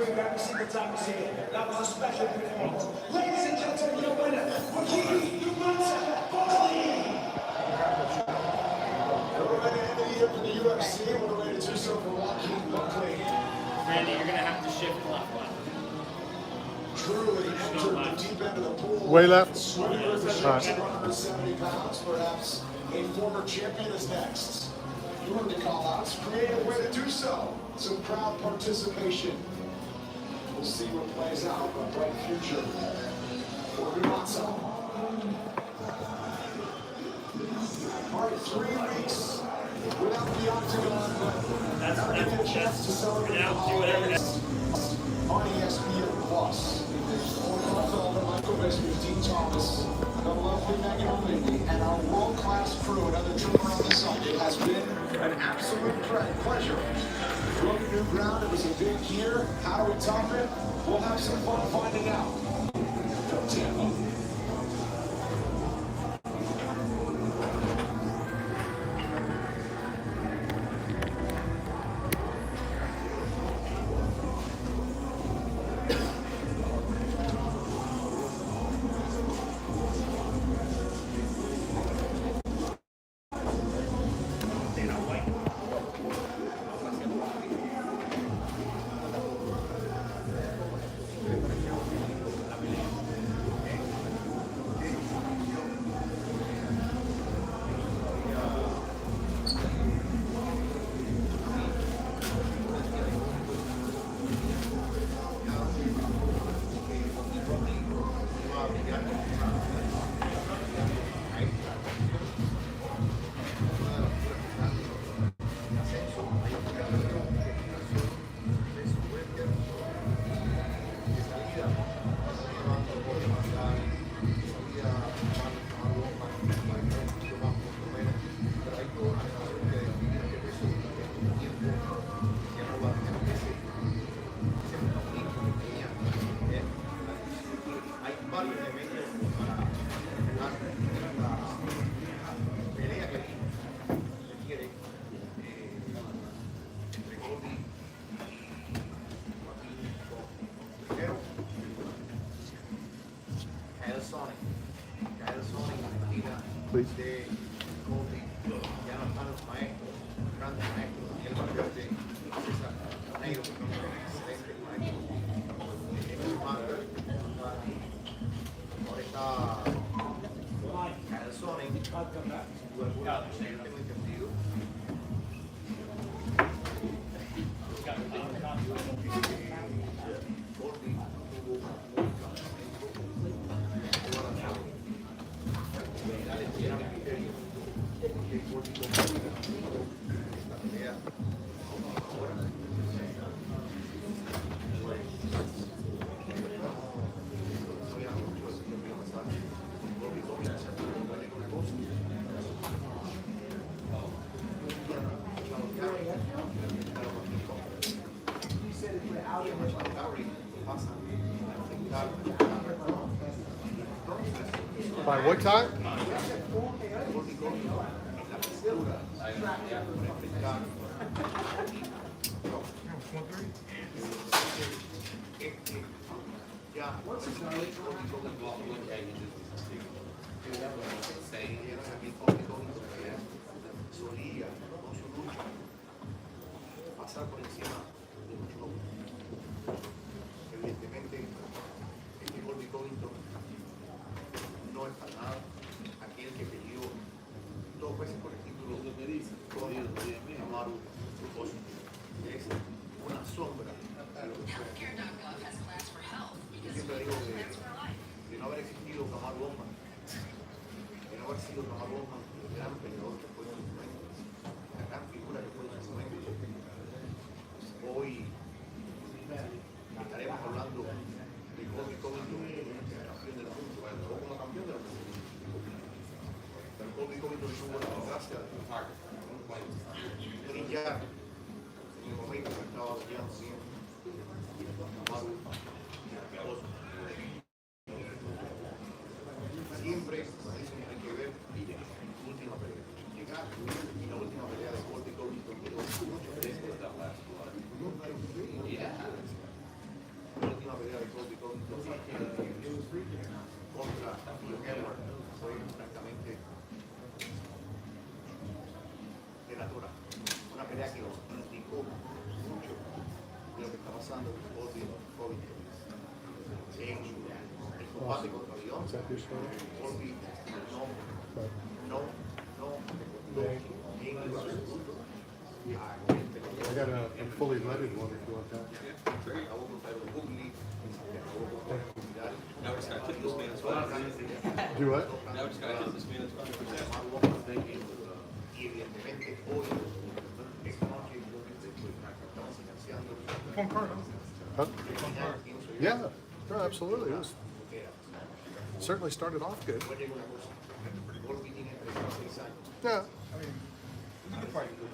scream every single time you see it. That was a special performance. Ladies and gentlemen, your winner, Wakili Umasa Buckley. We're ready to end the year for the UFC. We're ready to do so for Joaquin Buckley. Randy, you're going to have to shift left. Truly entered the deep end of the pool. Way left. Swimming with the ships at 170 pounds. Perhaps a former champion is next. You heard the call outs. Creative way to do so. Some crowd participation. We'll see what plays out. A bright future for Umasa. All right, 3 weeks without the octagon, but now we get a chance to celebrate the holidays on ESPN Plus. Michael Bisping, Dean Thomas, the lovely Megan O'Leary, and our world-class crew, another trip around the sun. It has been an absolute pleasure. Broken new ground, it was a big year. How do we top it? We'll have some fun finding out. From Tampa. Please. By what time? Pasar por encima de mucho. Evidentemente, este Colby Covington no es para nada aquel que peleó 2 veces por el título con Kamaru Usman. Es una sombra de lo que fue. Yo siempre digo que de no haber existido Kamaru Usman, de no haber sido Kamaru Usman el gran peleador que fue en su momento, la gran figura que fue en su momento, hoy estaremos hablando de Colby Covington, campeón del mundo, bueno, no como campeón del mundo. Pero Colby Covington tuvo la desgracia de brillar en el momento que estaba brillando siempre. Siempre hay que ver la última pelea. Llegar y la última pelea de Colby Covington quedó mucho tiempo de pelea de Colby Covington contra Leon Edwards fue francamente devastadora. Una pelea que nos indicó mucho de lo que está pasando con Colby Covington. En el combate contra Leon, Colby no en lo absoluto. I got a fully leaded one if you want that. Acabó contra el Woodley, acabó contra Vidal. Now we just gotta kick this man as well. Do what? Now we just gotta kick this man as well. Y evidentemente hoy, esta noche, estamos financiando Huh? Yeah, no, absolutely. It was certainly started off good. Oye, una cosa, Colby tiene 36 años. Yeah. No, Colby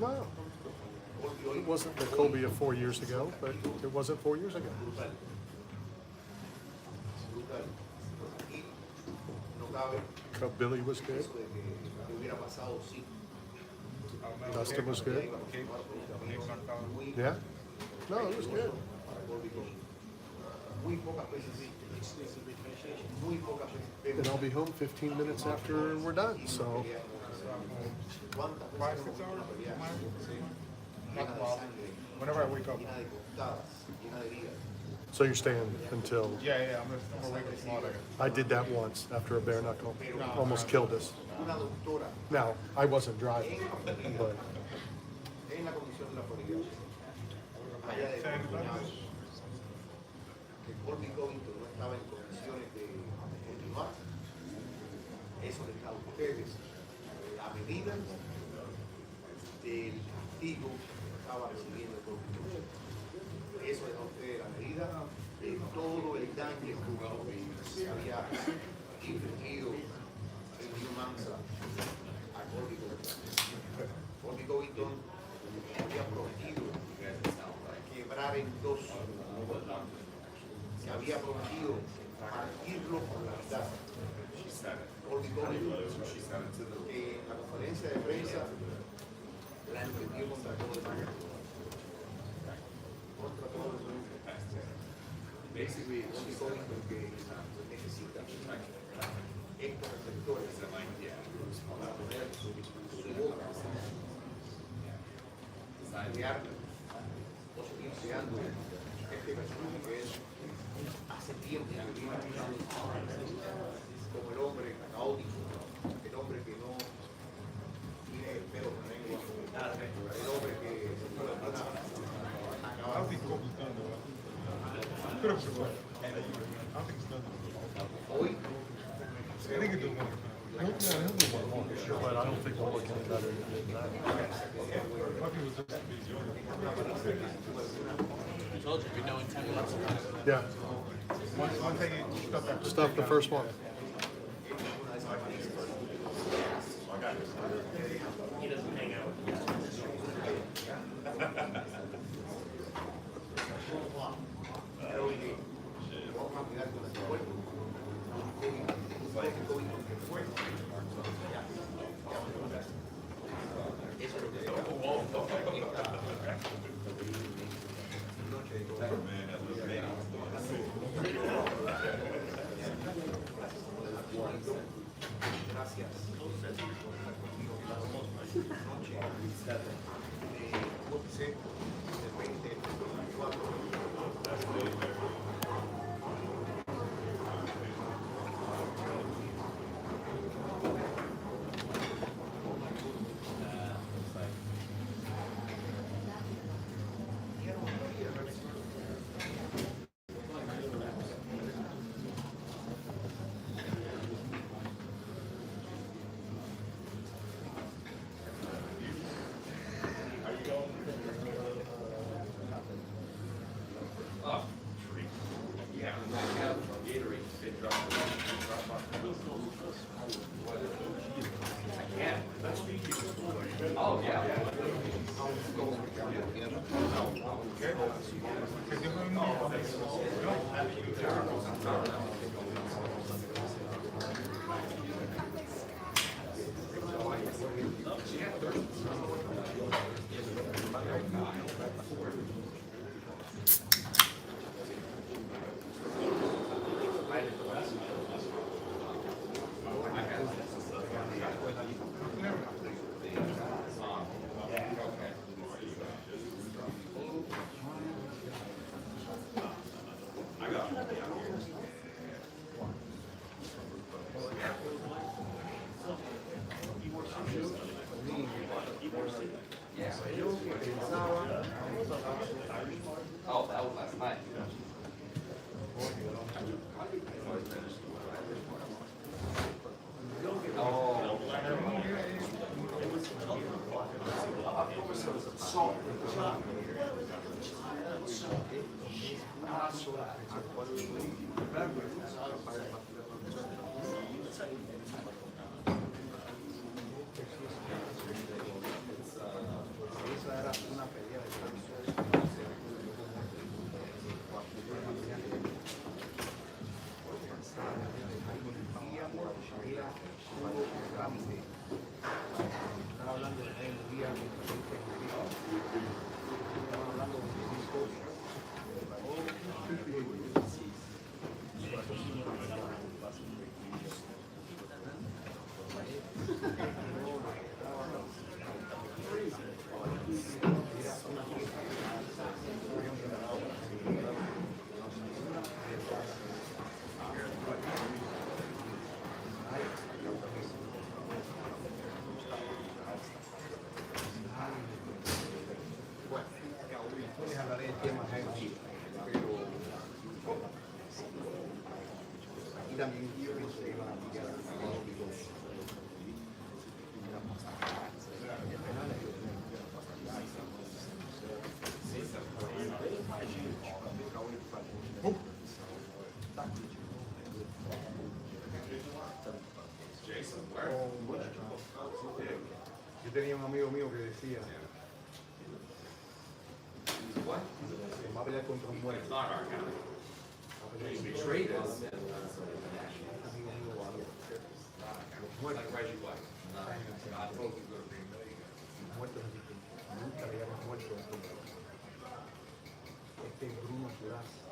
hoy it wasn't the Kobe of 4 years ago, but it wasn't 4 years ago. brutal. Brutal. Y no cabe Billy was good. eso de que hubiera pasado si Dustin was good. iba a continuar por un camino muy Yeah. No, it was good. para Colby Covington. Muy pocas veces muy pocas veces And vemos I'll be home 15 minutes after we're done. So cuántas veces vemos una pelea llena de sangre, Whenever I wake up. llena de cortadas, llena de heridas. so you're staying until Yeah, I'm gonna wake up tomorrow. I did that once after a bare knuckle. Almost killed us. Una doctora Now, I wasn't driving, but en la comisión de la Florida, allá de cuñados, que Colby Covington no estaba en condiciones de continuar, eso les da a ustedes la medida del castigo que estaba recibiendo Colby Covington. Eso les da a ustedes la medida de todo el daño que se había infligido en New Mansa a Colby Covington. Colby Covington había prometido quebrar en dos, se había prometido partirlo por la mitad. Colby Covington, que en la conferencia de prensa la entendió contra todo el mundo. Contra todo el mundo. Colby Covington que necesita estos reflectores para poner su boca crear o seguir creando este personaje que es hace tiempo que viene como el hombre caótico, el hombre que no tiene el pelo en la lengua, el hombre que se puede acaba hoy but I don't think we'll look any better than that. I told you, we'd know in 10 minutes. Yeah, One thing you stuff that. stuff the first one. He doesn't hang out with you. vamos a mirar con el cuerpo. Eso es lo que gracias. Noche del 2024. Esa era una pelea de estaba hablando de él, estaba hablando de les hablaré del tema pero aquí también yo pienso que iban a pillar a yo tenía un amigo mío que decía que va a pelear contra un muerto. Betrayed us. Muertos. God told you to go to Green Bay. Muertos así que nunca le llaman muertos. Este es Bruno Suárez.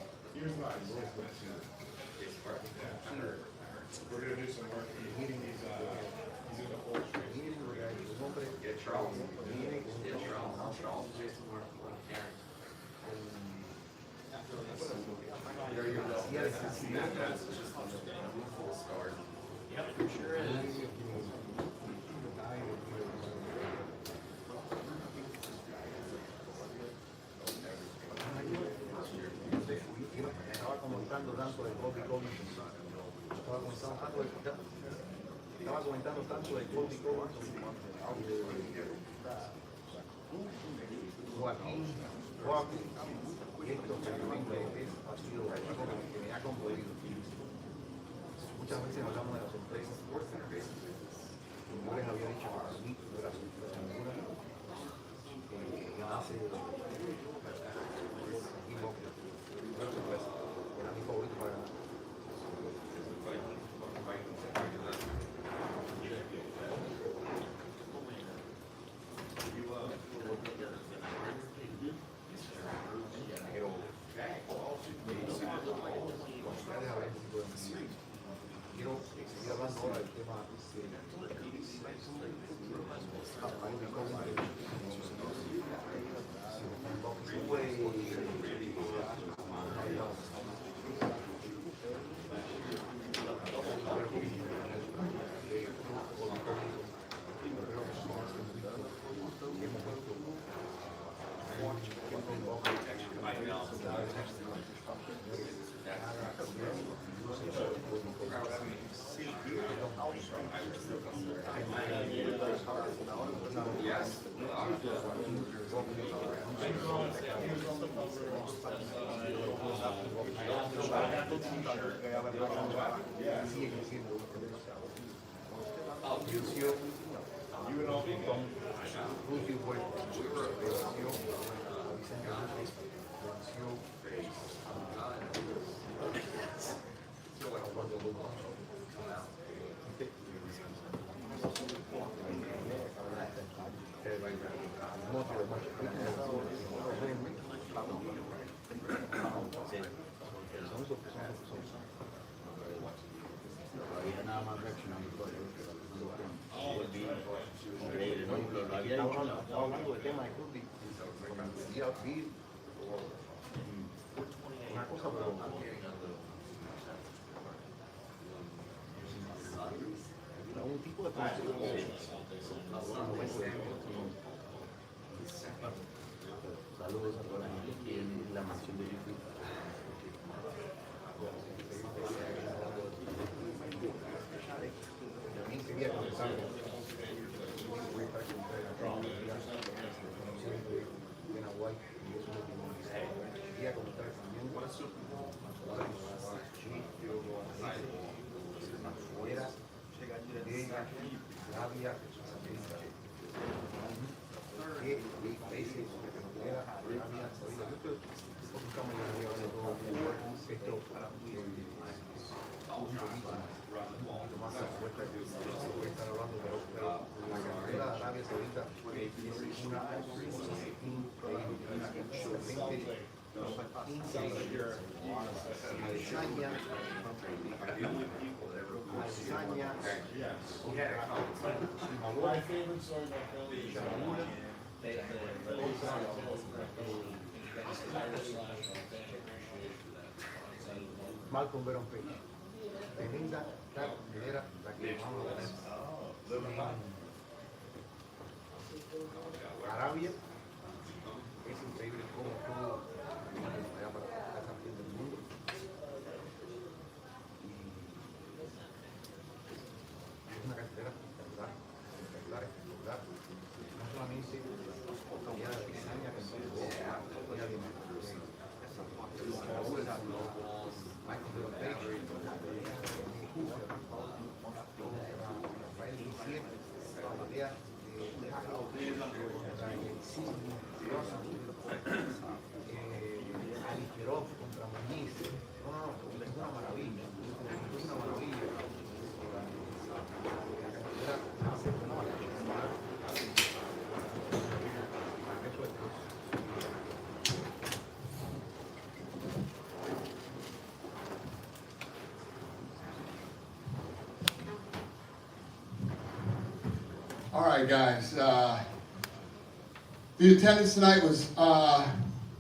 We're gonna do some work. He's in the whole street. Miren lo que hay, un hombre Get Charles. viene con Get Charles. Charles Jason Martin. Karen. There you go. Yeah, it's just- That's just a full start. Yep, sure is. Estaba comentando tanto de Bobby Covington. Estaba comentando tanto de Bobby Covington. Joaquín, y esto realmente ha sido algo que me ha conmovido. Muchas veces hablamos de las empresas. Yo les había dicho que para mí no era su figura que nace era mi favorito para ganar. Quiero seguir hablando ahora del tema sigue creciendo. Lucio Huerta, venció a Vicente López, venció a Eduardo López. Nada más reaccionar estaba hablando del tema de Curly. Vi una cosa, pero un tipo de Saludos a toda la gente aquí en la mansión de YouTube. víctimas, un poquito más expuestas que están hablando, pero la carretera de Arabia Saudita es una cosa increíble. My favorite song about Philly Malcolm Veron Page. Tremenda cartelera la que vamos a tener. Arabia es increíble cómo todo allá para esa parte del mundo. Y es una cartelera espectacular, espectacular. No solamente ya la diseña que son ya de Michael Veron Page, Rafael Lucier, Batea, Alikerov contra Muñiz. No, es una maravilla. Es una maravilla. La carretera hace una All right, guys. The attendance tonight was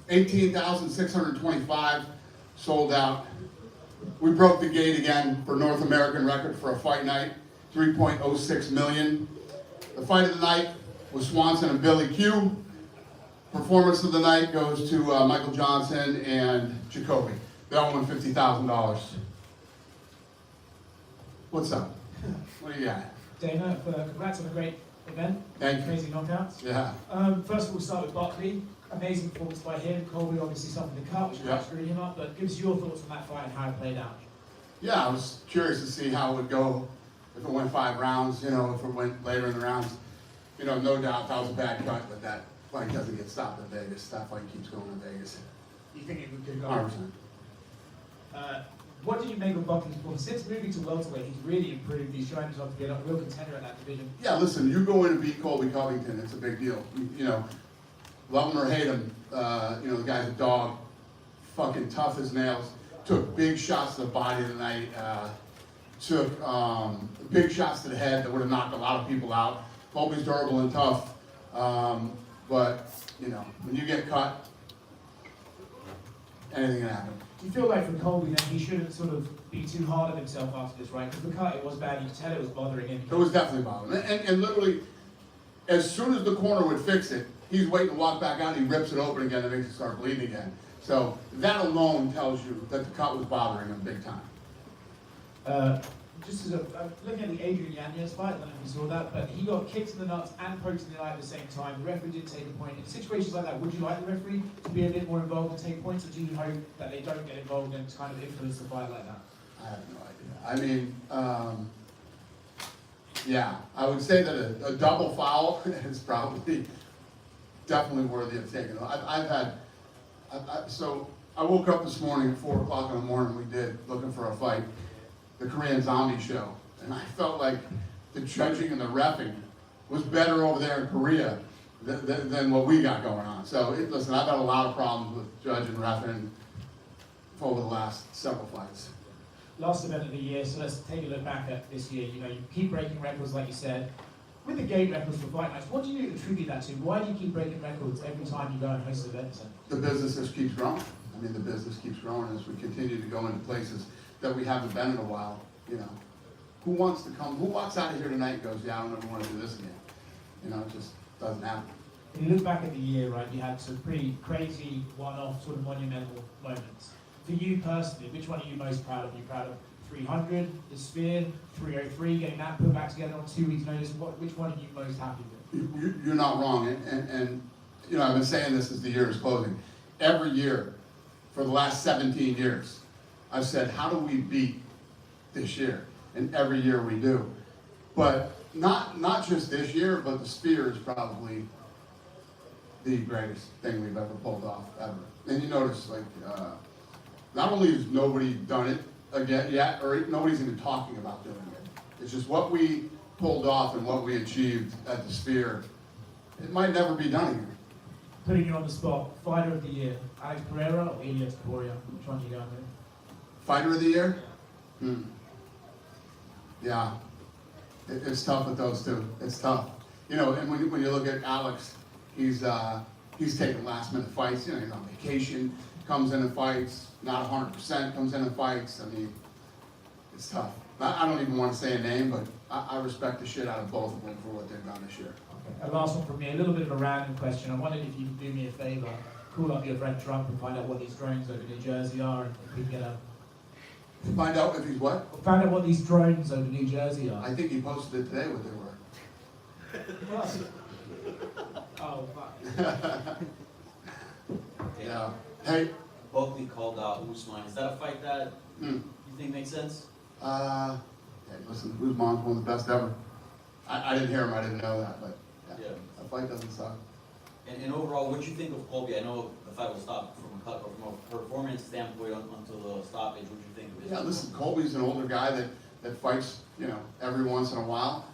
18,625, sold out. We broke the gate again for North American record for a fight night, 3.06 million. The fight of the night was Swanson and Billy Q. Performance of the night goes to Michael Johnson and Jacoby. They all won $50,000. What's up? What do you got? Dana, congrats on a great event. Thank you. Crazy knockouts. Yeah. First of all, we'll start with Buckley. Amazing performance by him. Colby obviously suffered the cut, which Yeah. screwed him up, but give us your thoughts on that fight and how it played out. Yeah, I was curious to see how it would go if it went 5 rounds, if it went later in the rounds. No doubt that was a bad cut, but that fight doesn't get stopped in Vegas. That fight keeps going in Vegas. You think it could go? 100%. What did you make of Buckley's performance? Since moving to welterweight, he's really improved. He's shown himself to be a real contender at that division. Yeah, listen, you go in and beat Colby Covington, it's a big deal. Love him or hate him, the guy's a dog, fucking tough as nails. Took big shots to the body tonight, took big shots to the head that would have knocked a lot of people out. Colby's durable and tough, but, when you get cut, anything can happen. Do you feel like for Colby then he shouldn't sort of be too hard on himself after this, right? Because the cut, it was bad. You could tell it was bothering him. It was definitely bothering him. And literally, as soon as the corner would fix it, he's waiting to walk back out, he rips it open again and makes it start bleeding again. So that alone tells you that the cut was bothering him big time. Just as looking at the Adrian Yanez fight, I don't know if you saw that, but he got kicked in the nuts and poked in the eye at the same time. The referee didn't take a point. In situations like that, would you like the referee to be a bit more involved and take points, or do you hope that they don't get involved and kind of influence the fight like that? I have no idea. I mean, yeah, I would say that a double foul is probably definitely worthy of taking. So I woke up this morning at 4 o'clock in the morning, we did, looking for a fight, the Korean Zombie show. And I felt like the judging and the reffing was better over there in Korea than what we got going on. So listen, I've had a lot of problems with judging and reffing over the last several fights. Last event of the year, so let's take a look back at this year. You keep breaking records like you said. With the gate records for fight nights, what do you attribute that to? Why do you keep breaking records every time you go and host events? The business just keeps growing. I mean, the business keeps growing as we continue to go into places that we haven't been in a while. Who wants to come? Who walks out of here tonight and goes, yeah, I don't ever want to do this again? It just doesn't happen. When you look back at the year, right, you had some pretty crazy one-off sort of monumental moments. For you personally, which one are you most proud of? Are you proud of 300, the Sphere, 303, getting that put back together on 2 weeks' notice? Which one are you most happy with? You're not wrong. And I've been saying this as the year is closing. Every year, for the last 17 years, I've said, how do we beat this year? And every year we do. But not just this year, but the Sphere is probably the greatest thing we've ever pulled off, ever. And you notice, not only has nobody done it again yet, or nobody's even talking about doing it. It's just what we pulled off and what we achieved at the Sphere. It might never be done again. Putting you on the spot, fighter of the year, Alex Pereira or Elias Topuria? Which one do you go with? Fighter of the year? Yeah, it's tough with those two. It's tough. You know, and when you look at Alex, he's taking last minute fights. You know, he's on vacation, comes in and fights, not 100%, comes in and fights. I mean, it's tough. I don't even want to say a name, but I respect the shit out of both of them for what they've done this year. Okay. A last one from me, a little bit of a random question. I wondered if you could do me a favour, call up your friend Trump and find out what these drones over New Jersey are, and if we can get a... Find out if he's what? Find out what these drones over New Jersey are. I think he posted it today what they were. Oh, fuck. Yeah. Hey. Buckley called out Usman. Is that a fight that you think makes sense? Hey, listen, Usman's one of the best ever. I didn't hear him, I didn't know that, but yeah. That fight doesn't suck. And overall, what do you think of Colby? I know the fight was stopped from a cut, but from a performance standpoint until the stoppage, what do you think of his? Yeah, listen, Colby's an older guy that fights, you know, every once in a while.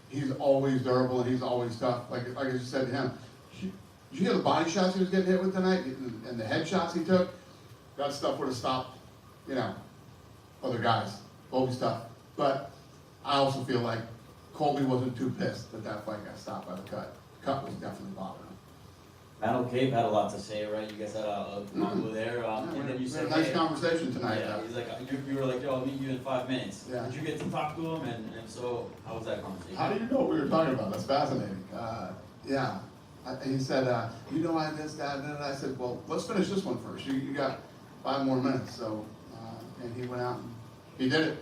He's always durable and he's always tough. Like I just said to him, did you hear the body shots he was getting hit with tonight and the head shots he took? That stuff would have stopped, you know, other guys. Colby's tough. But I also feel like Colby wasn't too pissed that fight got stopped by the cut. The cut was definitely bothering him. Matt O'Cabe had a lot to say, right? You guys had a combo there. And then you We had said, a nice hey, conversation tonight. yeah, he's like, you were like, yo, I'll meet you in 5 minutes. Yeah. Did you get to talk to him? And so, how was that conversation? How do you know what we were talking about? That's fascinating. Yeah. He said, you know I this, that, and then I said, well, let's finish this one first. You got 5 more minutes. So, and he went out and he did it.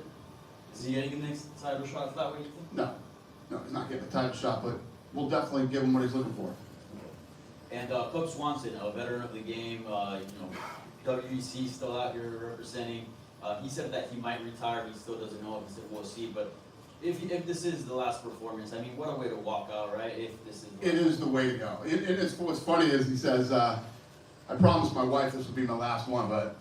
Is he getting the next title shot for that way, you think? No, he's not getting a title shot, but we'll definitely give him what he's looking for. And Cub Swanson, a veteran of the game, WEC still out here representing. He said that he might retire. He still doesn't know. He said we'll see. But if this is the last performance, I mean, what a way to walk out, right? If this is. It is the way to go. What's funny is he says, I promised my wife this would be my last one, but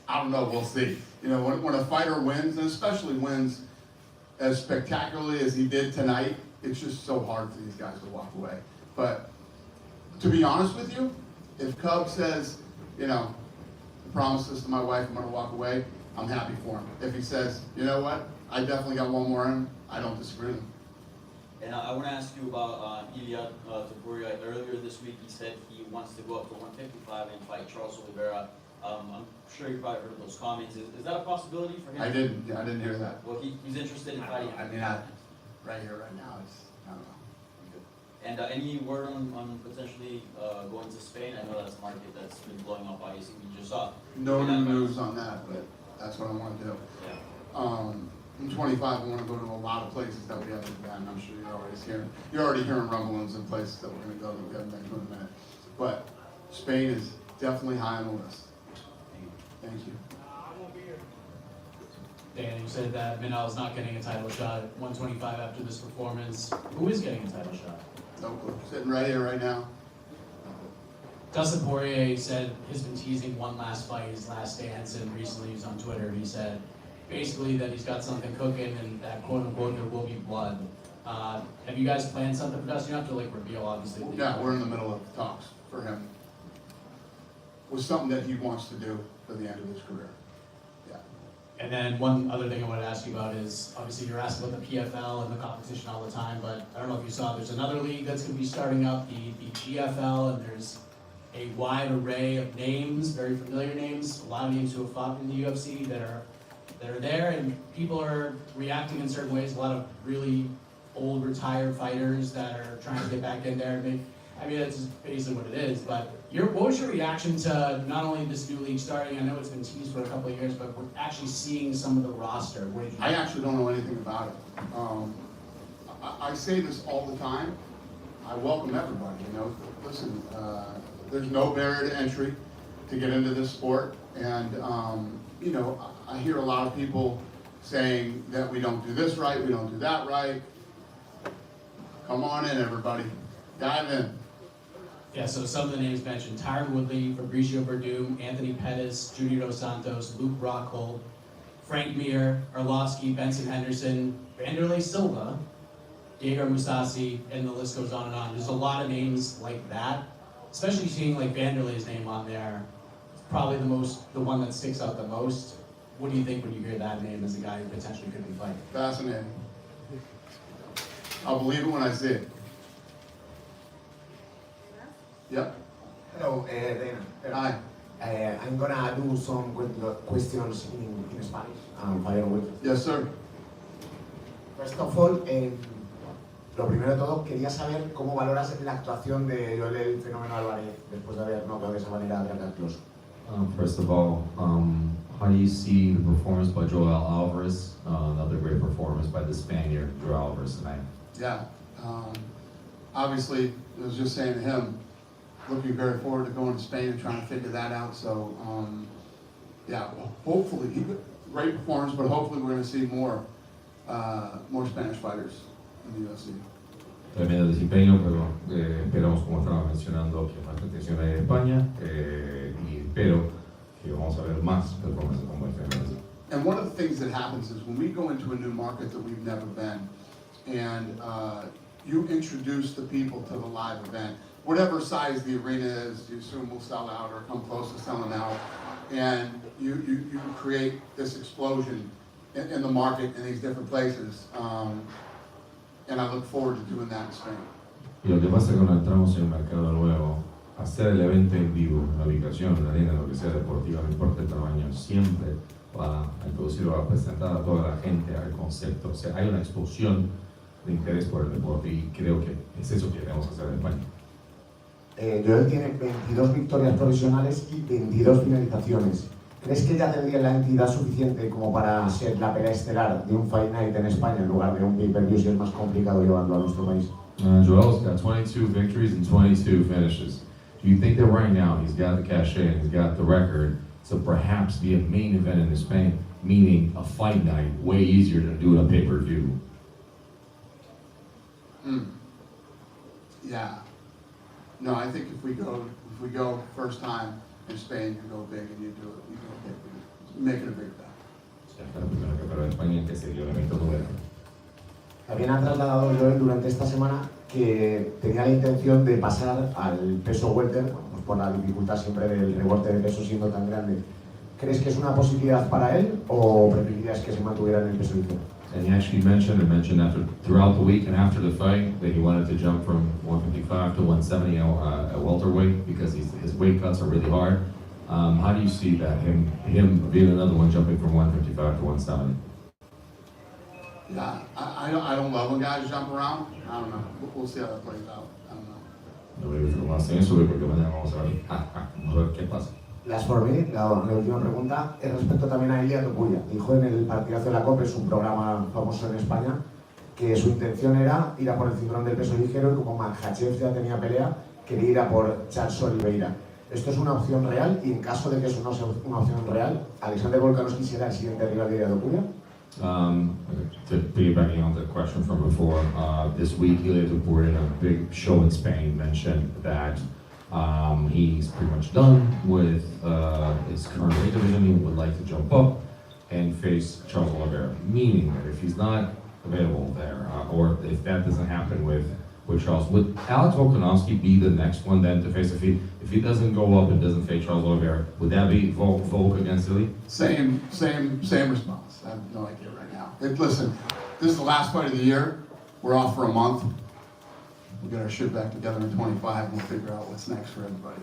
I don't know. We'll see. You know, when a fighter wins, and especially wins as spectacularly as he did tonight, it's just so hard for these guys to walk away. But to be honest with you, if Cub says, you know, I promised this to my wife, I'm going to walk away, I'm happy for him. If he says, you know what, I definitely got one more in, I don't disagree with him. And I want to ask you about Ilia Topuria. Earlier this week, he said he wants to go up to 155 and fight Charles Oliveira. I'm sure you probably heard of those comments. Is that a possibility for him? I didn't hear that. Well, he's interested in fighting. I mean, right here, right now, I don't know. And any word on potentially going to Spain? I know that's a market that's been blowing up, obviously, we just saw. No new news on that, but that's what I want to do. Yeah. I'm 25, I want to go to a lot of places that we haven't been, and I'm sure you're already hearing rumblings in places that we're going to go that we haven't been to in a minute. But Spain is definitely high on the list. Thank you. Dan, you said that Manel's not getting a title shot at 125 after this performance. Who is getting a title shot? No clue. Sitting right here, right now. Dustin Poirier said he's been teasing one last fight, his last dance, and recently he was on Twitter. He said basically that he's got something cooking and that quote unquote there will be blood. Have you guys planned something for Dustin? You don't have to like reveal, obviously. Yeah, we're in the middle of talks for him. With something that he wants to do for the end of his career. Yeah. And then one other thing I wanted to ask you about is, obviously you're asked about the PFL and the competition all the time, but I don't know if you saw, there's another league that's going to be starting up, the GFL, and there's a wide array of names, very familiar names, a lot of names who have fought in the UFC that are there, and people are reacting in certain ways. A lot of really old retired fighters that are trying to get back in there. I mean, that's just basically what it is, but what was your reaction to not only this new league starting? I know it's been teased for a couple of years, but we're actually seeing some of the roster. What did you I actually don't know anything about it. I say this all the time. I welcome everybody, you know. Listen, there's no barrier to entry to get into this sport. And, you know, I hear a lot of people saying that we don't do this right, we don't do that right. Come on in, everybody. Dive in. Yeah, so some of the names mentioned: Tyron Woodley, Fabricio Verdum, Anthony Pettis, Junior Dos Santos, Luke Rockhold, Frank Mir, Arlovsky, Benson Henderson, Vanderlei Silva, Diego Musasi, and the list goes on and on. There's a lot of names like that, especially seeing like Vanderlei's name on there. It's probably the one that sticks out the most. What do you think when you hear that name as a guy who potentially could be fighting? Fascinating. I'll believe it when I see it. Yep. Hello, Dana. Hi. I'm gonna do some questions in Spanish. Fire away. Yes, sir. First of all, lo primero de todo, quería saber cómo valoras la actuación de Joel el Fenómeno Álvarez después de haber noqueado de esa manera a Adrián Close. First of all, how do you see the performance by Joel Alvarez? Another great performance by the Spaniard, Joel Alvarez tonight. Yeah. Obviously, I was just saying to him, looking very forward to going to Spain and trying to figure that out. So, yeah, hopefully, great performance, but hopefully we're going to see more Spanish fighters in the UFC. Tremendo desempeño, pero esperamos, como estaba mencionando, que más atención hay en España y espero que vamos a ver más performances como este. And one of the things that happens is when we go into a new market that we've never been, and you introduce the people to the live event, whatever size the arena is, you assume will sell out or come close to selling out, and you create this explosion in the market in these different places, and I look forward to doing that in Spain. Y lo que pasa cuando entramos en un mercado nuevo, hacer el evento en vivo, en la ubicación, en la arena, lo que sea deportiva, no importa el tamaño, siempre va a introducir o a presentar a toda la gente al concepto. O sea, hay una explosión de interés por el deporte y creo que es eso que debemos hacer en España. Joel tiene 22 victorias profesionales y 22 finalizaciones. ¿Crees que ya tendría la entidad suficiente como para ser la pelea estelar de un Fight Night en España en lugar de un pay-per-view si es más complicado llevarlo a nuestro país? Joel's got 22 victories and 22 finishes. Do you think that right now he's got the cachet and he's got the record to perhaps be a main event in Spain, meaning a fight night, way easier than doing a pay-per-view? Yeah. No, I think if we go first time in Spain, you go big and you do it. You go big, you make it a big bet. También ha trasladado Joel durante esta semana que tenía la intención de pasar al peso welter, bueno, pues por la dificultad siempre del recorte de peso siendo tan grande. ¿Crees que es una posibilidad para él o preferirías que se mantuviera en el peso ligero? And he actually mentioned throughout the week and after the fight that he wanted to jump from 155 to 170 at welterweight because his weight cuts are really hard. How do you see that, him being another one jumping from 155 to 170? Yeah, I don't love when guys jump around. I don't know. We'll see how that plays out. I don't know. No me gusta cómo hacen eso porque mañana vamos a ver qué pasa. Las for me, la última pregunta es respecto también a Ilia Topuria. Dijo en el Partidazo de la COPE, es un programa famoso en España, que su intención era ir a por el cinturón del peso ligero y como Makhachev ya tenía pelea, quería ir a por Charles Oliveira. ¿Esto es una opción real? Y en caso de que es una opción real, ¿Alexander Volkanovski será el siguiente rival de Ilia Topuria? To piggybacking on the question from before, this week Ilia Topuria in a big show in Spain mentioned that he's pretty much done with his current weight division. He would like to jump up and face Charles Oliveira, meaning that if he's not available there, or if that doesn't happen with Charles, would Alex Volkanovski be the next one then to face? If he doesn't go up and doesn't face Charles Oliveira, would that be Volk against Ilya? Same response. I have no idea right now. Listen, this is the last fight of the year. We're off for a month. We'll get our shit back together in 25 and we'll figure out what's next for everybody.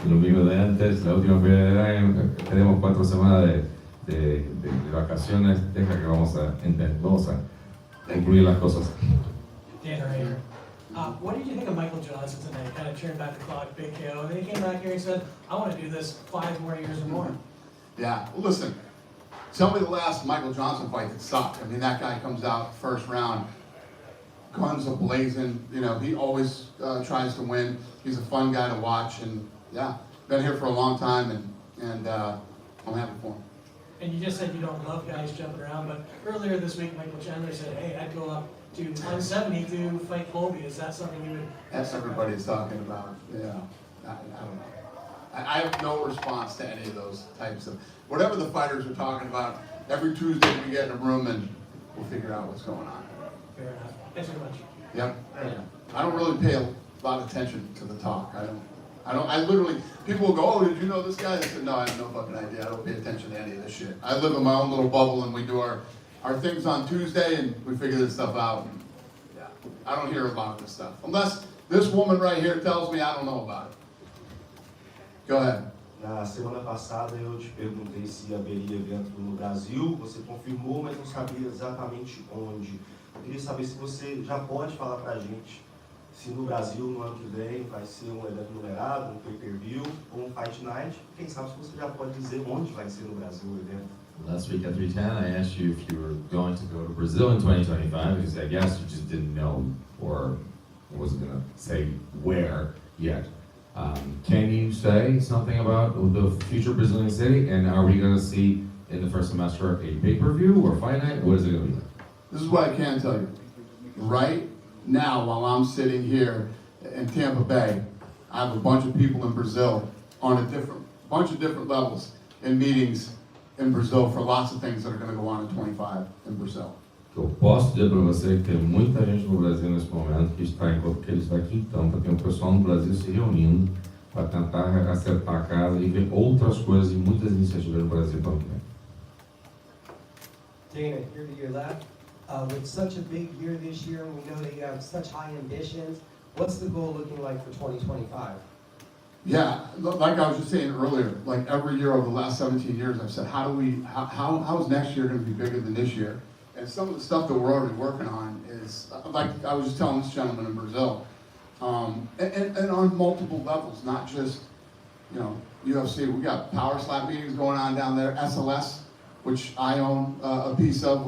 Lo mismo de antes, la última pelea del año, tenemos 4 semanas de vacaciones, deja que vamos a concluir las cosas. Dan right here. What did you think of Michael Johnson tonight? Kind of turned back the clock, big KO, and then he came back here and said, I want to do this 5 more years or more. Yeah, well listen, tell me the last Michael Johnson fight that sucked. I mean, that guy comes out first round, guns a-blazing, you know, he always tries to win. He's a fun guy to watch, and yeah, been here for a long time, and I'm happy for him. And you just said you don't love guys jumping around, but earlier this week, Michael Chandler said, hey, I'd go up do 170 do fight Colby? Is that something you would? That's everybody's talking about, yeah. I don't know. I have no response to any of those types of, whatever the fighters are talking about, every Tuesday we get in a room and we'll figure out what's going on. Fair enough. Thanks very much. Yep. I don't really pay a lot of attention to the talk. I literally, people will go, oh, did you know this guy? I said, no, I have no fucking idea. I don't pay attention to any of this shit. I live in my own little bubble and we do our things on Tuesday and we figure this stuff out. And, yeah, I don't hear about this stuff. Unless this woman right here tells me I don't know about it. Go ahead. Na semana passada eu te perguntei se haveria evento no Brasil, você confirmou, mas não sabia exatamente onde. Eu queria saber se você já pode falar pra gente se no Brasil, no ano que vem, vai ser um evento numerado, um pay-per-view ou um Fight Night. Quem sabe se você já pode dizer onde vai ser no Brasil o evento. Last week at 310, I asked you if you were going to go to Brazil in 2025, because I guess you just didn't know, or wasn't going to say where yet. Can you say something about the future Brazilian city, and are we going to see in the first semester a pay-per-view or fight night? What is it going to be like? This is what I can tell you. Right now, while I'm sitting here in Tampa Bay, I have a bunch of people in Brazil on a bunch of different levels in meetings in Brazil for lots of things that are going to go on in 25 in Brazil. Eu posso dizer para você que tem muita gente no Brasil nesse momento que está enquanto que ele está aqui em Tampa, tem um pessoal no Brasil se reunindo para tentar acertar a casa e ver outras coisas e muitas iniciativas no Brasil para o que vem. Dana, here to your left. With such a big year this year, and we know that you have such high ambitions, what's the goal looking like for 2025? Yeah, like I was just saying earlier, like every year over the last 17 years, I've said, how is next year going to be bigger than this year? And some of the stuff that we're already working on is, like I was just telling this gentleman in Brazil, and on multiple levels, not just, you know, UFC. We got Power Slap meetings going on down there. SLS, which I own a piece of,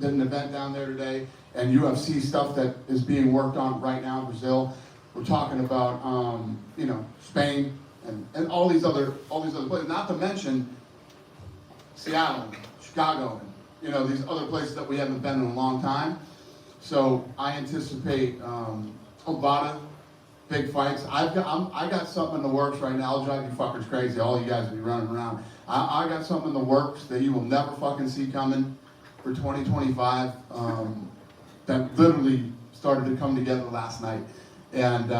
did an event down there today, and UFC stuff that is being worked on right now in Brazil. We're talking about, you know, Spain and all these other places. Not to mention Seattle, Chicago, you know, these other places that we haven't been in a long time. So I anticipate a lot of big fights. I got something in the works right now. I'll drive you fuckers crazy. All you guys will be running around. I got something in the works that you will never fucking see coming for 2025. That literally started to come together last night. And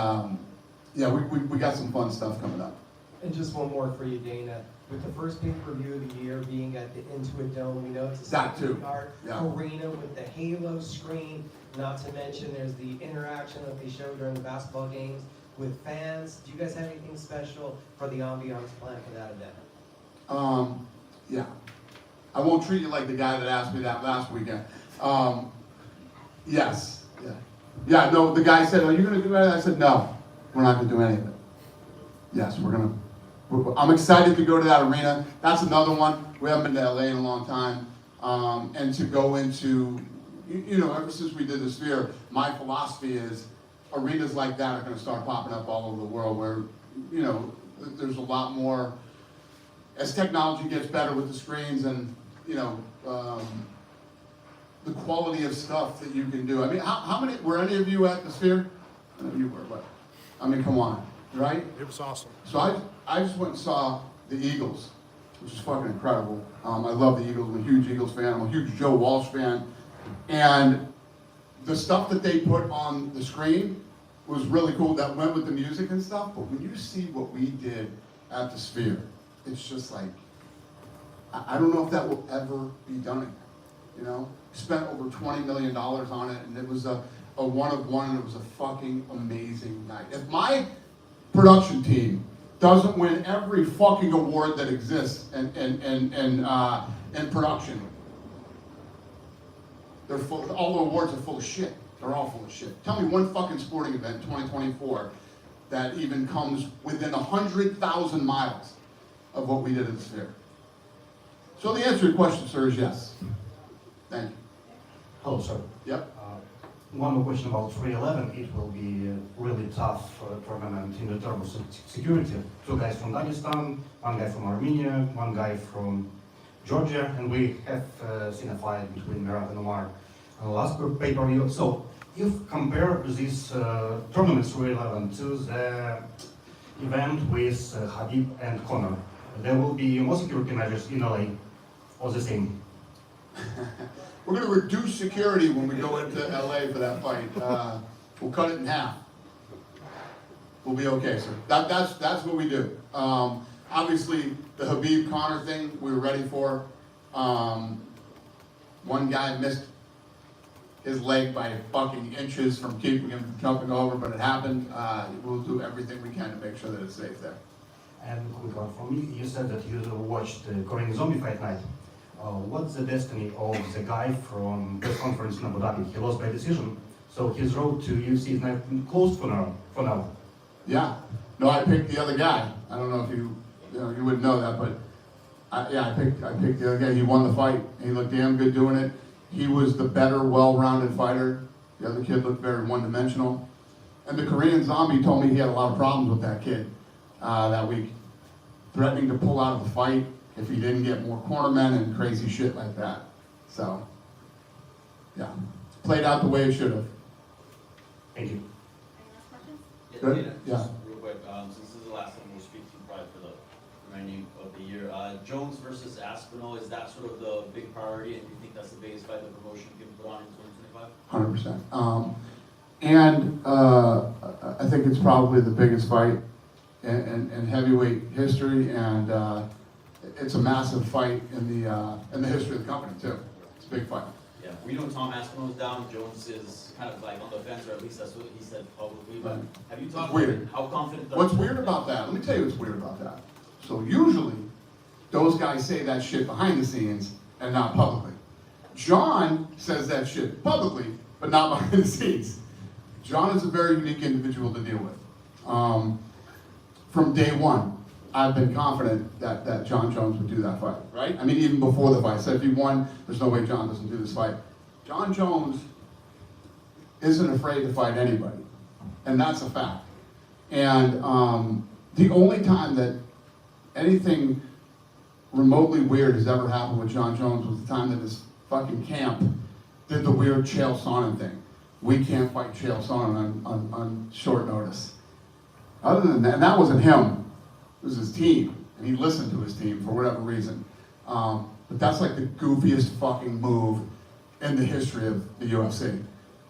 yeah, we got some fun stuff coming up. And just one more for you, Dana. With the first pay-per-view of the year being at the Intuit Dome, we know it's a state-of-the-art arena with the Halo screen. Not to mention there's the interaction that they show during the basketball games with fans. Do you guys have anything special for the ambiance plan for that event? Yeah. I won't treat you like the guy that asked me that last weekend. Yes. Yeah. Yeah, no, the guy said, are you going to do that? I said, no, we're not going to do any of it. Yes, I'm excited to go to that arena. That's another one. We haven't been to LA in a long time. And to go into, you know, ever since we did the Sphere, my philosophy is arenas like that are going to start popping up all over the world where, you know, there's a lot more, as technology gets better with the screens and, you know, the quality of stuff that you can do. I mean, how many, were any of you at the Sphere? I know you were, but, I mean, come on, right? It was awesome. So I just went and saw the Eagles, which is fucking incredible. I love the Eagles. I'm a huge Eagles fan. I'm a huge Joe Walsh fan. And the stuff that they put on the screen was really cool. That went with the music and stuff. But when you see what we did at the Sphere, it's just like, I don't know if that will ever be done again. You know, spent over $20 million on it, and it was a one-of-one, and it was a fucking amazing night. If my production team doesn't win every fucking award that exists in production, they're full. All the awards are full of shit. They're all full of shit. Tell me one fucking sporting event in 2024 that even comes within 100,000 miles of what we did at the Sphere. So the answer to your question, sir, is yes. Thank you. Hello, sir. Yep. One more question about 311. It will be really tough tournament in the terms of security. 2 guys from Dagestan, 1 guy from Armenia, 1 guy from Georgia, and we have seen a fight between Merab and Omar. Last pay-per-view. So, if compare this tournament's relevant to the event with Khabib and Conor, there will be more security measures in LA, or the same? We're going to reduce security when we go into LA for that fight. We'll cut it in half. We'll be okay, sir. That's what we do. Obviously, the Khabib Conor thing we were ready for. One guy missed his leg by fucking inches from keeping him from jumping over, but it happened. We'll do everything we can to make sure that it's safe there. And quick one for me, you said that you watched the Korean Zombie Fight Night. What's the destiny of the guy from press conference in Abu Dhabi? He lost by decision, so his road to UFC is now closed for now. Yeah. No, I picked the other guy. I don't know if you wouldn't know that, but I picked the other guy. He won the fight. He looked damn good doing it. He was the better, well-rounded fighter. The other kid looked very one-dimensional. And the Korean Zombie told me he had a lot of problems with that kid that week, threatening to pull out of the fight if he didn't get more cornermen and crazy shit like that. So, yeah, played out the way it should have. Thank you. Good? Dana, Yeah. just real quick, since this is the last time we'll speak to you probably for the remaining of the year. Jones versus Aspinall, is that sort of the big priority, and do you think that's the biggest fight the promotion can put on in 2025? 100%. I think it's probably the biggest fight in heavyweight history, and it's a massive fight in the history of the company too. It's a big fight. Yeah, we know Tom Aspinall's down. Jones is kind of like on the fence, or at least that's what he said publicly. But have you talked Weird. about how confident? What's weird about that? Let me tell you what's weird about that. So usually, those guys say that shit behind the scenes and not publicly. John says that shit publicly, but not behind the scenes. John is a very unique individual to deal with. From day one, I've been confident that John Jones would do that fight, right? I mean, even before the fight, I said if he won, there's no way John doesn't do this fight. John Jones isn't afraid to fight anybody, and that's a fact. And the only time that anything remotely weird has ever happened with John Jones was the time that his fucking camp did the weird Chael Sonnen thing. We can't fight Chael Sonnen on short notice. Other than that, and that wasn't him. It was his team, and he listened to his team for whatever reason. But that's like the goofiest fucking move in the history of the UFC.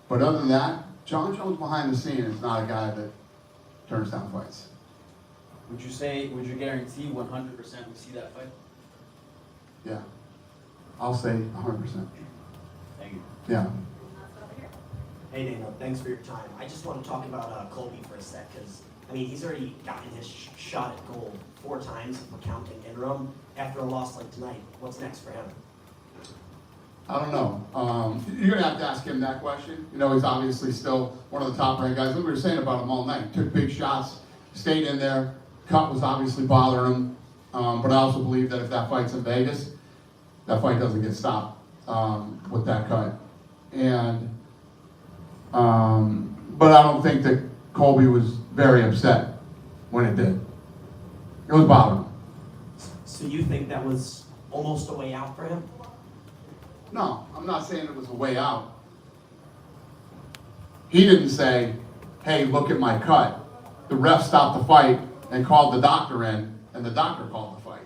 But other than that, John Jones behind the scene is not a guy that turns down fights. Would you guarantee 100% we see that fight? Yeah. I'll say 100%. Thank you. Yeah. Hey Dana, thanks for your time. I just want to talk about Colby for a sec, because I mean, he's already gotten his shot at gold 4 times, if we're counting interim. After a loss like tonight, what's next for him? I don't know. You're gonna have to ask him that question. You know, he's obviously still one of the top-ranked guys. What we were saying about him all night. Took big shots, stayed in there. Cut was obviously bothering him. But I also believe that if that fight's in Vegas, that fight doesn't get stopped with that cut. And but I don't think that Colby was very upset when it did. It was bothering him. So you think that was almost a way out for him? No, I'm not saying it was a way out. He didn't say, hey, look at my cut. The ref stopped the fight and called the doctor in, and the doctor called the fight.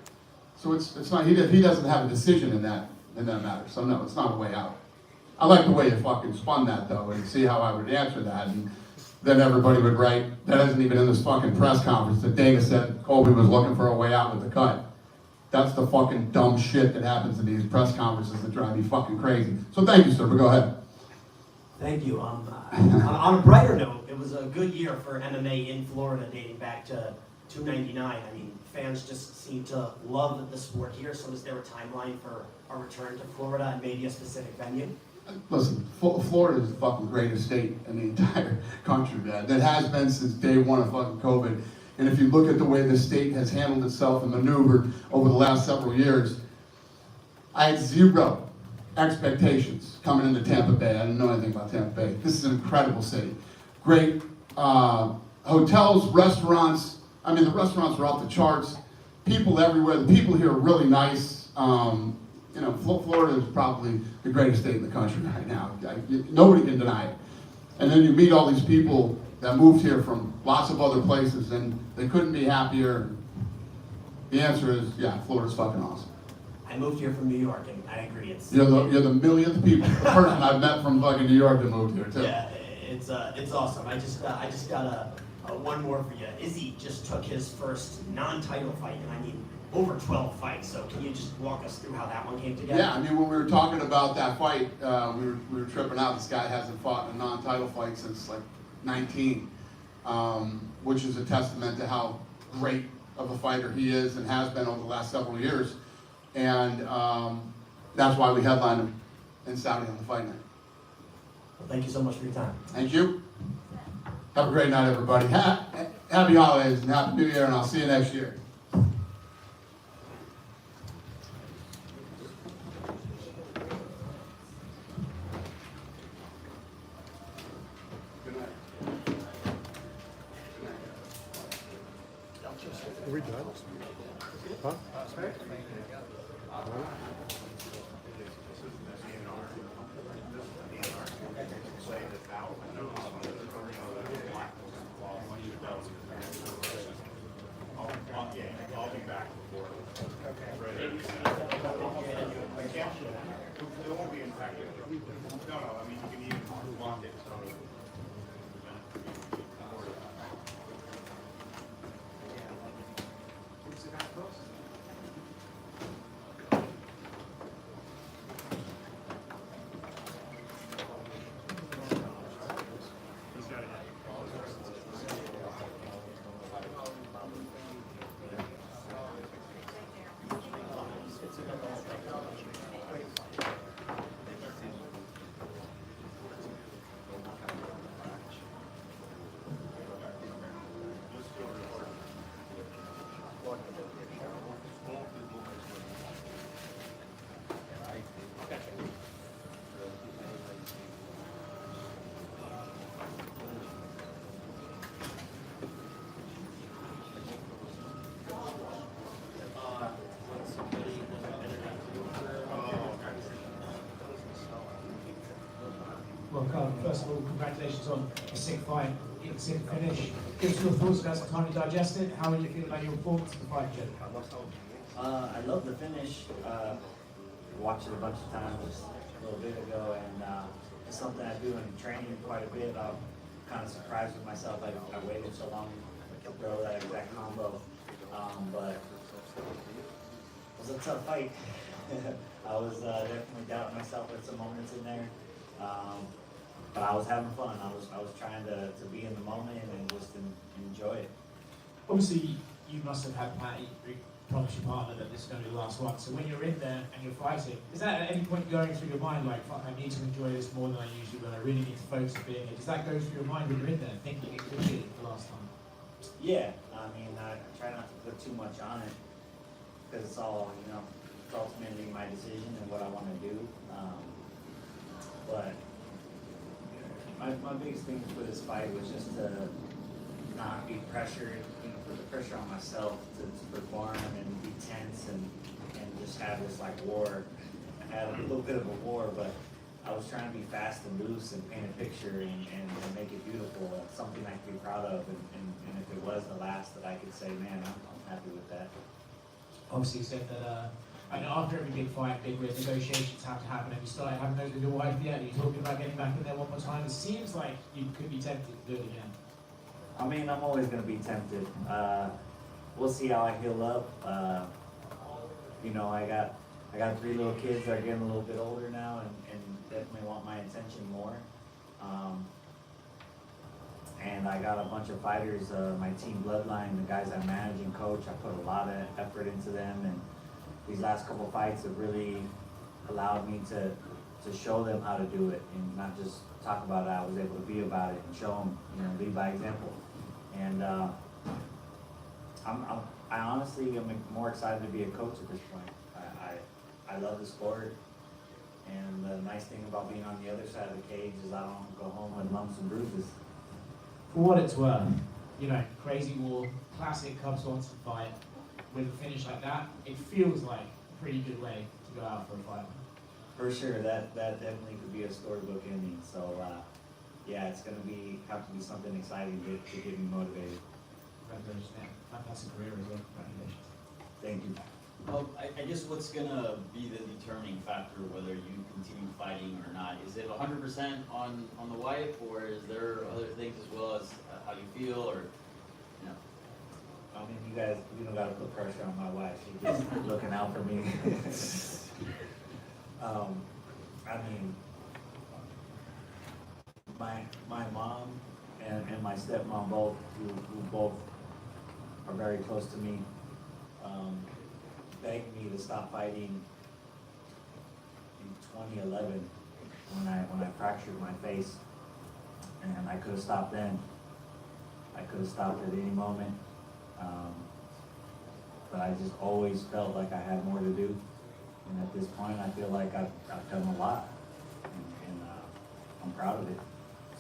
So it's not, he doesn't have a decision in that matter. So no, it's not a way out. I like the way you fucking spun that though, and see how I would answer that. And then everybody would write, that isn't even in this fucking press conference, that Dana said Colby was looking for a way out with the cut. That's the fucking dumb shit that happens in these press conferences that drive me fucking crazy. So thank you, sir, but go ahead. Thank you. On a brighter note, it was a good year for MMA in Florida dating back to 299. I mean, fans just seem to love the sport here. So is there a timeline for a return to Florida and maybe a specific venue? Listen, Florida is the fucking greatest state in the entire country, man. That has been since day one of fucking COVID. And if you look at the way the state has handled itself and maneuvered over the last several years, I had zero expectations coming into Tampa Bay. I didn't know anything about Tampa Bay. This is an incredible city. Great hotels, restaurants. I mean, the restaurants are off the charts. People everywhere. The people here are really nice. you know, Florida is probably the greatest state in the country right now. Nobody can deny it. And then you meet all these people that moved here from lots of other places, and they couldn't be happier. The answer is, yeah, Florida's fucking awesome. I moved here from New York, and I agree. You're the millionth person I've met from fucking New York that moved here too. Yeah, it's awesome. I just got a one more for you. Izzy just took his first non-title fight, and I mean over 12 fights. So can you just walk us through how that one came together? Yeah, I mean, when we were talking about that fight, we were tripping out. This guy hasn't fought in a non-title fight since like 19, which is a testament to how great of a fighter he is and has been over the last several years. And that's why we headlined him in Saudi on the fight night. Well, thank you so much for your time. Thank you. Have a great night, everybody. Happy holidays and happy New Year, and I'll see you next year. Are we done? Huh? I'll be back before. Okay. It won't be infected. No, I mean, you can even block it, so. Well, Carl, first of all, congratulations on a sick fight, a sick finish. Give us your thoughts, guys, some time to digest it. How would you feel about your performance in the fight, Jed? I love the finish. Watched it a bunch of times a little bit ago, and it's something I do in training quite a bit. I'm kind of surprised with myself. I waited so long to throw that exact combo, but it was a tough fight. I was definitely doubting myself at some moments in there. But I was having fun. I was trying to be in the moment and just enjoy it. Obviously, you must have had Patty promise your partner that this is going to be the last one. So when you're in there and you're fighting, is that at any point going through your mind like, fuck, I need to enjoy this more than I usually will. I really need to focus on being here. Does that go through your mind when you're in there thinking it could be the last time? Yeah, I mean, I try not to put too much on it because it's all, you know, it's ultimately my decision and what I want to do. But my biggest thing for this fight was just to not be pressured, you know, put the pressure on myself to perform and be tense and just have this like war. I had a little bit of a war, but I was trying to be fast and loose and paint a picture and make it beautiful, something I could be proud of. And if it was the last, that I could say, man, I'm happy with that. Obviously, you said that I know after every big fight, big negotiations have to happen. Have you started having those with your wife yet? Are you talking about getting back in there one more time? It seems like you could be tempted to do it again. I mean, I'm always going to be tempted. We'll see how I heal up. You know, I got 3 little kids that are getting a little bit older now and definitely want my attention more. And I got a bunch of fighters, my team Bloodline, the guys I manage and coach. I put a lot of effort into them, and these last couple fights have really allowed me to show them how to do it and not just talk about it. I was able to be about it and show them, you know, lead by example. And I honestly am more excited to be a coach at this point. I love the sport, and the nice thing about being on the other side of the cage is I don't go home with lumps and bruises. For what it's worth, you know, Crazy War, classic Cub Swanson fight, with a finish like that, it feels like pretty good way to go out for a fight. For sure, that definitely could be a storybook ending. So, yeah, it's gonna have to be something exciting to get me motivated. Congratulations, man. Fantastic career as well. Congratulations. Thank you. I guess what's gonna be the determining factor whether you continue fighting or not? Is it 100% on the wife, or is there other things as well as how you feel, or, you know? I mean, you don't gotta put pressure on my wife. She's just looking out for me. I mean, my mom and my stepmom both, who both are very close to me, begged me to stop fighting in 2011 when I fractured my face, and I could have stopped then. I could have stopped at any moment, but I just always felt like I had more to do. And at this point, I feel like I've done a lot, and I'm proud of it.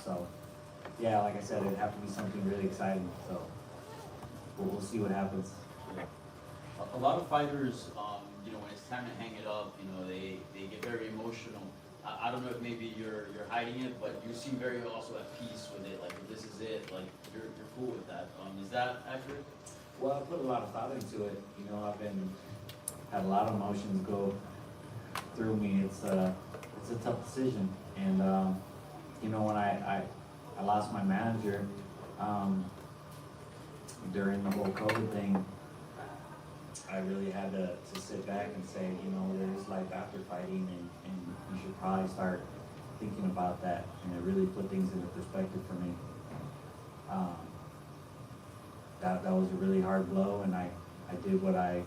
So, yeah, like I said, it'd have to be something really exciting. So, we'll see what happens. A lot of fighters, you know, when it's time to hang it up, you know, they get very emotional. I don't know if maybe you're hiding it, but you seem very also at peace with it. Like, if this is it, like you're cool with that. Is that accurate? Well, I put a lot of thought into it. You know, I've had a lot of emotions go through me. It's a tough decision, and you know, when I lost my manager during the whole COVID thing, I really had to sit back and say, you know, there's life after fighting, and you should probably start thinking about that. And it really put things into perspective for me. That was a really hard blow, and I did what I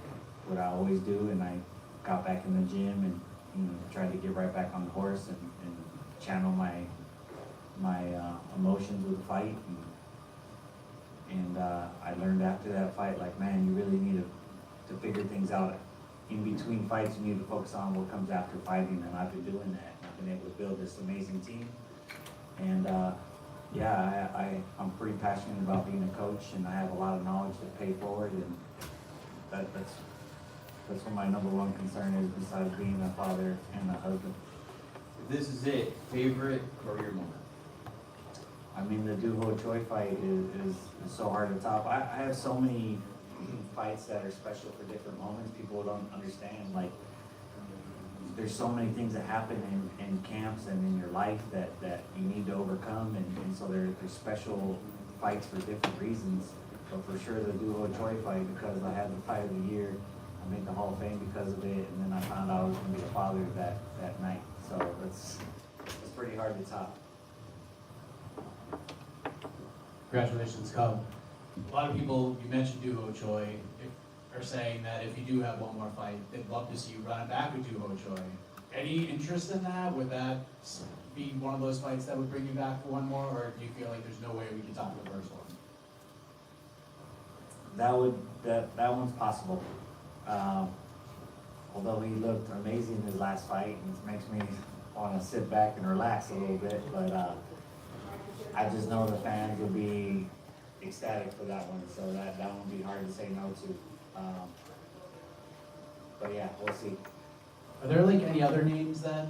always do, and I got back in the gym and, you know, tried to get right back on the horse and channel my emotions with the fight. And I learned after that fight, like, man, you really need to figure things out. In between fights, you need to focus on what comes after fighting, and I've been doing that. I've been able to build this amazing team. And yeah, I'm pretty passionate about being a coach, and I have a lot of knowledge to pay forward, and that's what my number one concern is, besides being a father and a husband. This is it. Favorite career moment? I mean, the Doo Ho Choi fight is so hard to top. I have so many fights that are special for different moments. People don't understand, like, there's so many things that happen in camps and in your life that you need to overcome, and so there's special fights for different reasons. But for sure, the Doo Ho Choi fight, because I had the fight of the year, I made the Hall of Fame because of it, and then I found out I was going to be a father that night. So it's pretty hard to top. Congratulations, Cub. A lot of people, you mentioned Doo Ho Choi, are saying that if you do have one more fight, they'd love to see you run it back with Doo Ho Choi. Any interest in that? Would that be one of those fights that would bring you back for one more, or do you feel like there's no way we could top the first one? That one's possible. Although he looked amazing in his last fight, it makes me want to sit back and relax a little bit, but I just know the fans will be ecstatic for that one, so that one would be hard to say no to. But yeah, we'll see. Are there like any other names that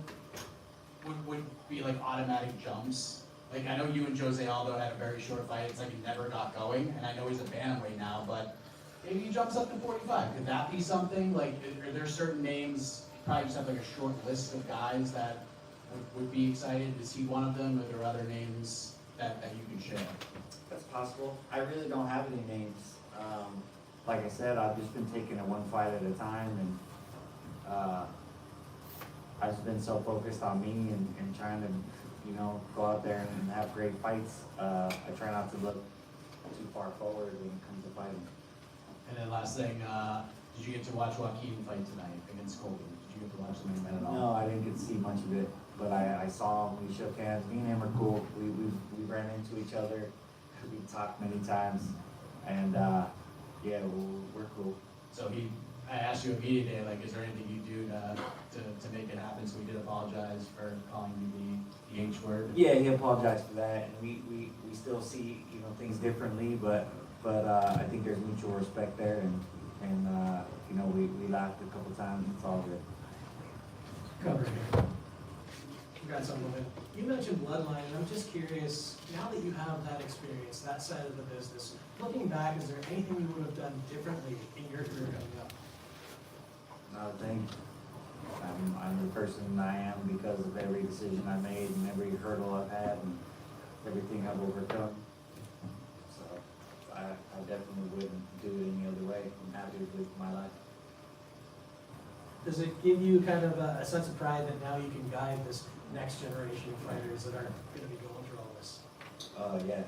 would be like automatic jumps? Like, I know you and Jose Aldo had a very short fight. It's like he never got going, and I know he's a bantamweight now, but maybe he jumps up to 45. Could that be something? Like, are there certain names? You probably just have like a short list of guys that would be excited to see one of them. Are there other names that you can share? That's possible. I really don't have any names. Like I said, I've just been taking it one fight at a time, and I've just been so focused on me and trying to, you know, go out there and have great fights. I try not to look too far forward when it comes to fighting. And then last thing, did you get to watch Joaquin fight tonight against Colby? Did you get to watch the main event at all? No, I didn't get to see much of it, but I saw him. We shook hands. Me and him are cool. We ran into each other. We talked many times, and yeah, we're cool. So I asked you immediately, like, is there anything you do to make it happen? So we did apologize for calling you the H word. Yeah, he apologized for that, and we still see, you know, things differently, but I think there's mutual respect there, and And, you know, we laughed a couple times, it's all good. Covered it. Congrats on the win. You mentioned Bloodline, and I'm just curious, now that you have that experience, that side of the business, looking back, is there anything you would have done differently in your career coming up? Not a thing. I'm the person I am because of every decision I made and every hurdle I've had and everything I've overcome. So I definitely wouldn't do it any other way. I'm happy with my life. Does it give you kind of a sense of pride that now you can guide this next generation of fighters that are going to be going through all this? Yeah.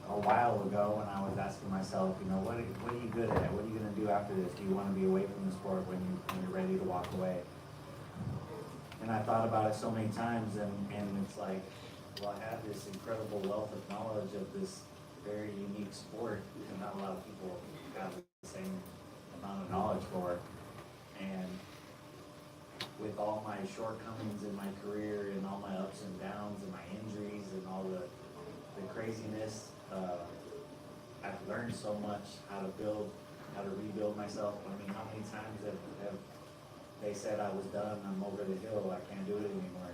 A while ago when I was asking myself, you know, what are you good at? What are you going to do after this? Do you want to be away from the sport when you're ready to walk away? And I thought about it so many times, and it's like, well, I have this incredible wealth of knowledge of this very unique sport that not a lot of people have the same amount of knowledge for. And with all my shortcomings in my career and all my ups and downs and my injuries and all the craziness, I've learned so much how to rebuild myself. I mean, how many times have they said I was done, I'm over the hill, I can't do it anymore.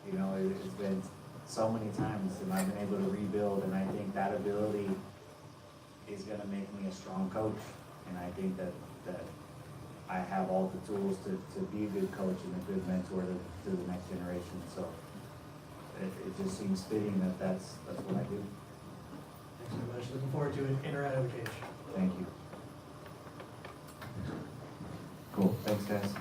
You know, it's been so many times and I've been able to rebuild, and I think that ability is gonna make me a strong coach. And I think that I have all the tools to be a good coach and a good mentor to the next generation. So it just seems fitting that that's what I do. Thanks very much. Looking forward to it in or out of the cage. Thank you. Cool. Thanks, guys.